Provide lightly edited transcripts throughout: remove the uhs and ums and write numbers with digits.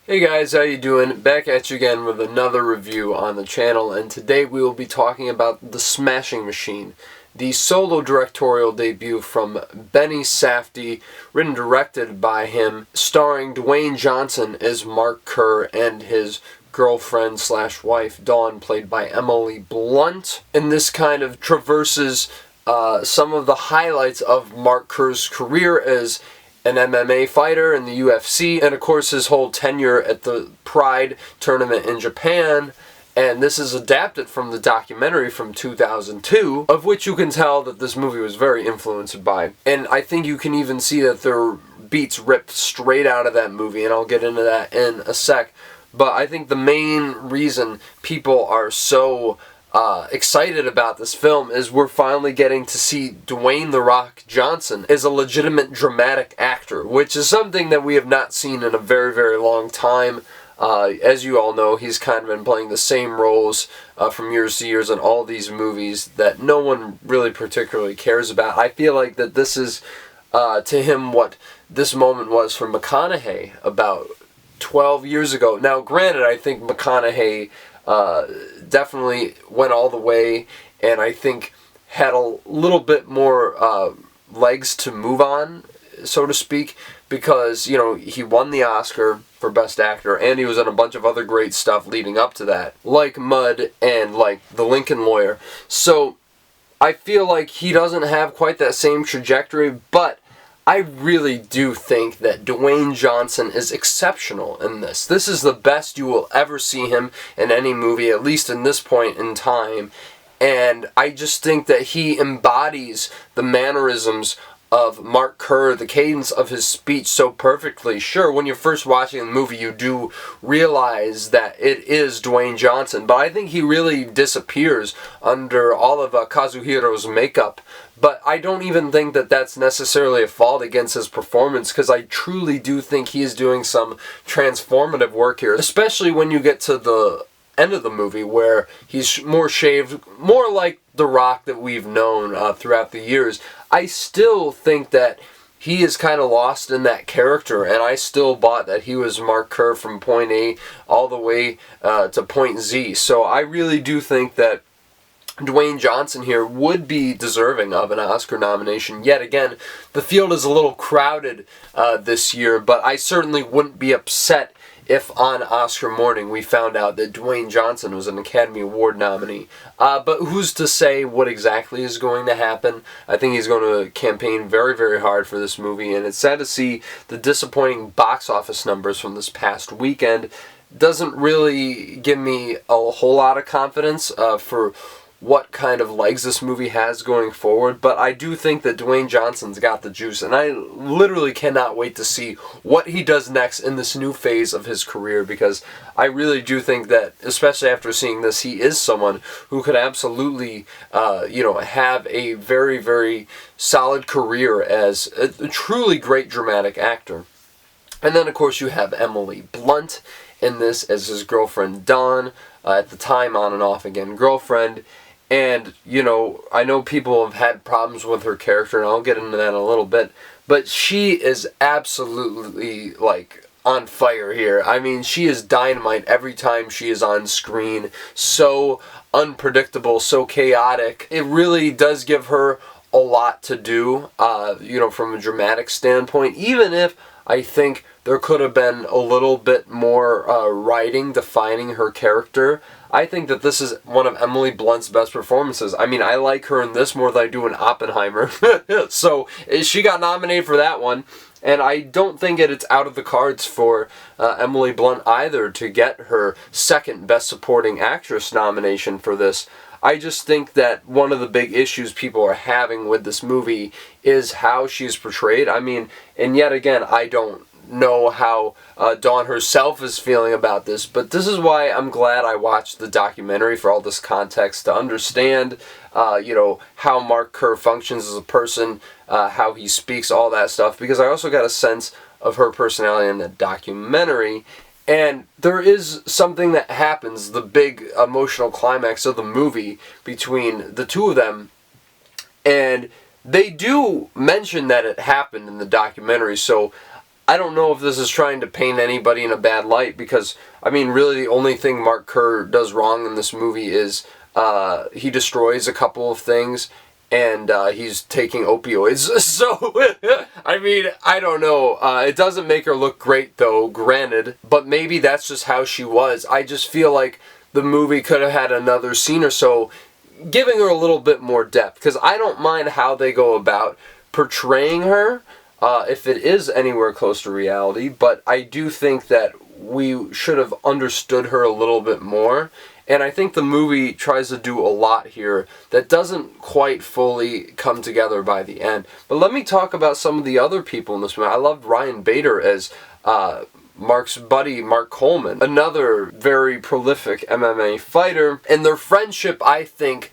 Hey guys, how you doing? Back at you again with another review on the channel, and today we will be talking about The Smashing Machine, the solo directorial debut from Benny Safdie, written and directed by him, starring Dwayne Johnson as Mark Kerr and his girlfriend slash wife Dawn, played by Emily Blunt. And this kind of traverses some of the highlights of Mark Kerr's career as an MMA fighter in the UFC, and of course his whole tenure at the Pride tournament in Japan. And this is adapted from the documentary from 2002, of which you can tell that this movie was very influenced by. And I think you can even see that there are beats ripped straight out of that movie, and I'll get into that in a sec. But I think the main reason people are so excited about this film is we're finally getting to see Dwayne "The Rock" Johnson as a legitimate dramatic actor, which is something that we have not seen in a very, very long time. As you all know, he's kind of been playing the same roles from years to years in all these movies that no one really particularly cares about. I feel like that this is, to him, what this moment was for McConaughey about 12 years ago. Now, granted, I think McConaughey definitely went all the way, and I think had a little bit more legs to move on, so to speak, because, you know, he won the Oscar for Best Actor, and he was in a bunch of other great stuff leading up to that, like Mud and like The Lincoln Lawyer. So I feel like he doesn't have quite that same trajectory, but I really do think that Dwayne Johnson is exceptional in this. This is the best you will ever see him in any movie, at least in this point in time. And I just think that he embodies the mannerisms of Mark Kerr, the cadence of his speech so perfectly. Sure, when you're first watching the movie, you do realize that it is Dwayne Johnson, but I think he really disappears under all of Kazuhiro's makeup. But I don't even think that that's necessarily a fault against his performance, because I truly do think he is doing some transformative work here, especially when you get to the end of the movie where he's more shaved, more like The Rock that we've known throughout the years. I still think that he is kind of lost in that character, and I still bought that he was Mark Kerr from point A all the way to point Z. So I really do think that Dwayne Johnson here would be deserving of an Oscar nomination. Yet again, the field is a little crowded this year, but I certainly wouldn't be upset if on Oscar morning we found out that Dwayne Johnson was an Academy Award nominee. But who's to say what exactly is going to happen? I think he's going to campaign very, very hard for this movie, and it's sad to see the disappointing box office numbers from this past weekend. Doesn't really give me a whole lot of confidence for what kind of legs this movie has going forward, but I do think that Dwayne Johnson's got the juice, and I literally cannot wait to see what he does next in this new phase of his career, because I really do think that, especially after seeing this, he is someone who could absolutely, have a very, very solid career as a truly great dramatic actor. And then, of course, you have Emily Blunt in this as his girlfriend Dawn, at the time on and off again girlfriend. And, you know, I know people have had problems with her character, and I'll get into that in a little bit, but she is absolutely, like, on fire here. I mean, she is dynamite every time she is on screen. So unpredictable, so chaotic. It really does give her a lot to do, from a dramatic standpoint, even if I think there could have been a little bit more writing defining her character. I think that this is one of Emily Blunt's best performances. I mean, I like her in this more than I do in Oppenheimer. So she got nominated for that one. And I don't think it's out of the cards for Emily Blunt either to get her second Best Supporting Actress nomination for this. I just think that one of the big issues people are having with this movie is how she's portrayed. I mean, and yet again, I don't know how Dawn herself is feeling about this, but this is why I'm glad I watched the documentary, for all this context, to understand how Mark Kerr functions as a person, how he speaks, all that stuff, because I also got a sense of her personality in the documentary. And there is something that happens, the big emotional climax of the movie between the two of them, and they do mention that it happened in the documentary, so I don't know if this is trying to paint anybody in a bad light, because, I mean, really the only thing Mark Kerr does wrong in this movie is he destroys a couple of things, and he's taking opioids. So, I mean, I don't know. It doesn't make her look great, though, granted, but maybe that's just how she was. I just feel like the movie could have had another scene or so giving her a little bit more depth, because I don't mind how they go about portraying her, if it is anywhere close to reality, but I do think that we should have understood her a little bit more, and I think the movie tries to do a lot here that doesn't quite fully come together by the end. But let me talk about some of the other people in this movie. I loved Ryan Bader as Mark's buddy, Mark Coleman, another very prolific MMA fighter, and their friendship, I think,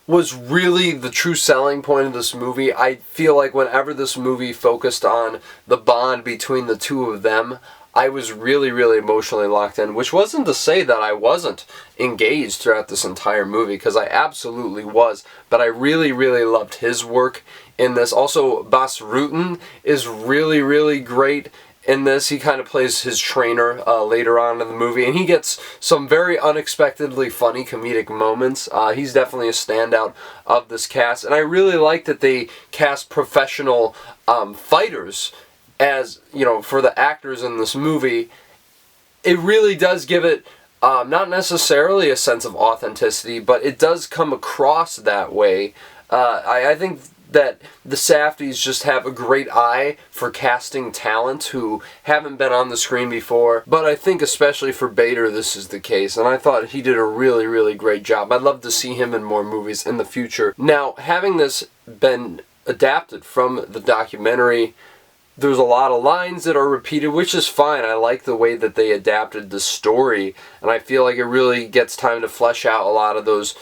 was really the true selling point of this movie. I feel like whenever this movie focused on the bond between the two of them, I was really, really emotionally locked in, which wasn't to say that I wasn't engaged throughout this entire movie, because I absolutely was, but I really, really loved his work in this. Also, Bas Rutten is really, really great in this. He kind of plays his trainer later on in the movie, and he gets some very unexpectedly funny comedic moments. He's definitely a standout of this cast, and I really like that they cast professional fighters as, you know, for the actors in this movie. It really does give it not necessarily a sense of authenticity, but it does come across that way. I think that the Safdies just have a great eye for casting talent who haven't been on the screen before, but I think especially for Bader this is the case, and I thought he did a really, really great job. I'd love to see him in more movies in the future. Now, having this been adapted from the documentary, there's a lot of lines that are repeated, which is fine. I like the way that they adapted the story, and I feel like it really gets time to flesh out a lot of those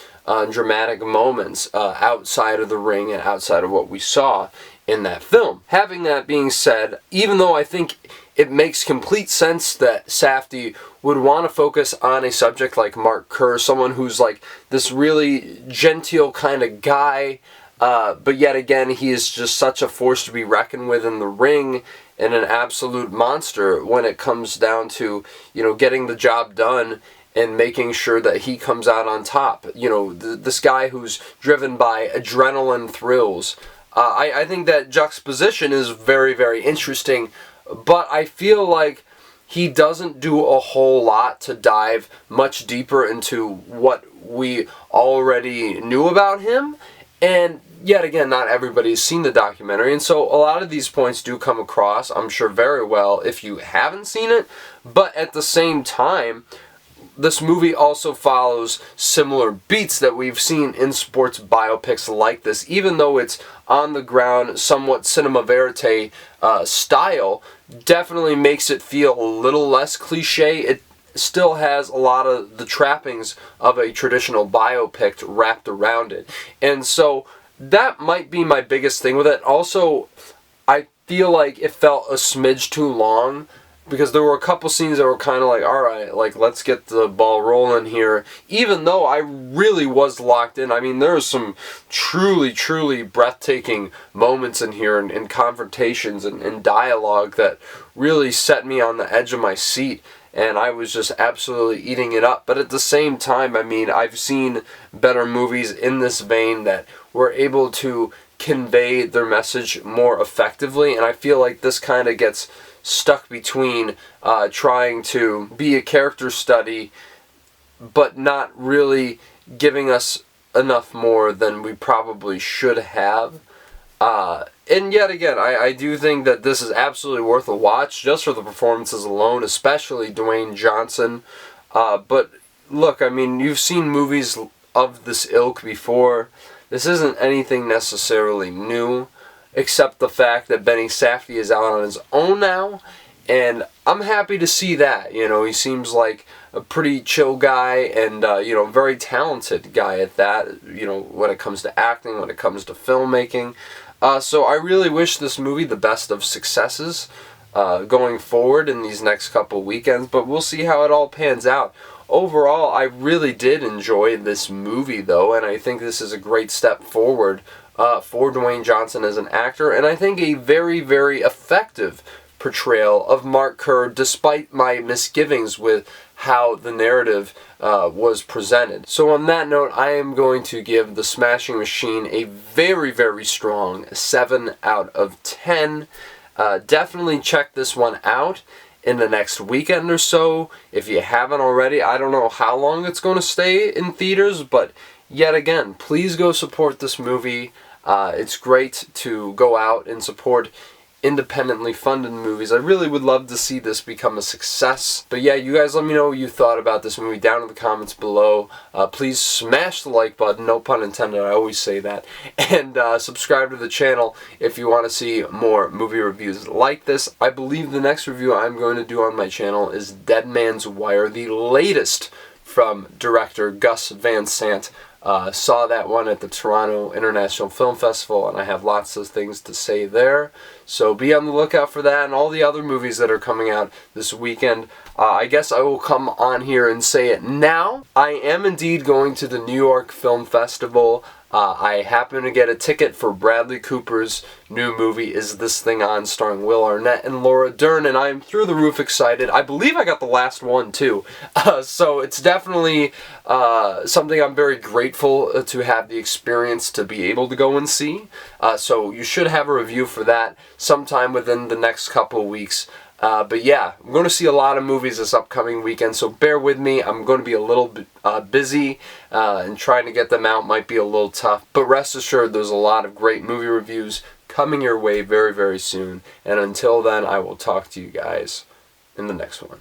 dramatic moments outside of the ring and outside of what we saw in that film. Having that being said, even though I think it makes complete sense that Safdie would want to focus on a subject like Mark Kerr, someone who's like this really genteel kind of guy, but yet again he is just such a force to be reckoned with in the ring, and an absolute monster when it comes down to, you know, getting the job done and making sure that he comes out on top. You know, this guy who's driven by adrenaline thrills. I think that juxtaposition is very, very interesting, but I feel like he doesn't do a whole lot to dive much deeper into what we already knew about him. And yet again, not everybody's seen the documentary, and so a lot of these points do come across, I'm sure, very well if you haven't seen it, but at the same time, this movie also follows similar beats that we've seen in sports biopics like this. Even though it's on the ground, somewhat cinema verite style, definitely makes it feel a little less cliche. It still has a lot of the trappings of a traditional biopic wrapped around it. And so that might be my biggest thing with it. Also, I feel like it felt a smidge too long, because there were a couple scenes that were kind of like, alright, like, let's get the ball rolling here. Even though I really was locked in. I mean, there are some truly, truly breathtaking moments in here, and confrontations and dialogue that really set me on the edge of my seat, and I was just absolutely eating it up. But at the same time, I mean, I've seen better movies in this vein that were able to convey their message more effectively, and I feel like this kind of gets stuck between trying to be a character study but not really giving us enough more than we probably should have. And yet again, I do think that this is absolutely worth a watch just for the performances alone, especially Dwayne Johnson. But look, I mean, you've seen movies of this ilk before. This isn't anything necessarily new, except the fact that Benny Safdie is out on his own now, and I'm happy to see that. You know, he seems like a pretty chill guy, and you know, very talented guy at that, you know, when it comes to acting, when it comes to filmmaking. So I really wish this movie the best of successes going forward in these next couple weekends, but we'll see how it all pans out. Overall, I really did enjoy this movie, though, and I think this is a great step forward for Dwayne Johnson as an actor, and I think a very, very effective portrayal of Mark Kerr, despite my misgivings with how the narrative was presented. So on that note, I am going to give The Smashing Machine a very, very strong 7 out of 10. Definitely check this one out in the next weekend or so. If you haven't already, I don't know how long it's going to stay in theaters, but yet again, please go support this movie. It's great to go out and support independently funded movies. I really would love to see this become a success. But yeah, you guys let me know what you thought about this movie down in the comments below. Please smash the like button, no pun intended, I always say that. And subscribe to the channel if you want to see more movie reviews like this. I believe the next review I'm going to do on my channel is Dead Man's Wire, the latest from director Gus Van Sant. Saw that one at the Toronto International Film Festival, and I have lots of things to say there. So be on the lookout for that and all the other movies that are coming out this weekend. I guess I will come on here and say it now. I am indeed going to the New York Film Festival. I happen to get a ticket for Bradley Cooper's new movie, Is This Thing On?, starring Will Arnett and Laura Dern, and I'm through the roof excited. I believe I got the last one, too. So it's definitely something I'm very grateful to have the experience to be able to go and see. So you should have a review for that sometime within the next couple of weeks. But yeah, I'm going to see a lot of movies this upcoming weekend, so bear with me. I'm going to be a little bit busy, and trying to get them out might be a little tough. But rest assured, there's a lot of great movie reviews coming your way very, very soon. And until then, I will talk to you guys in the next one.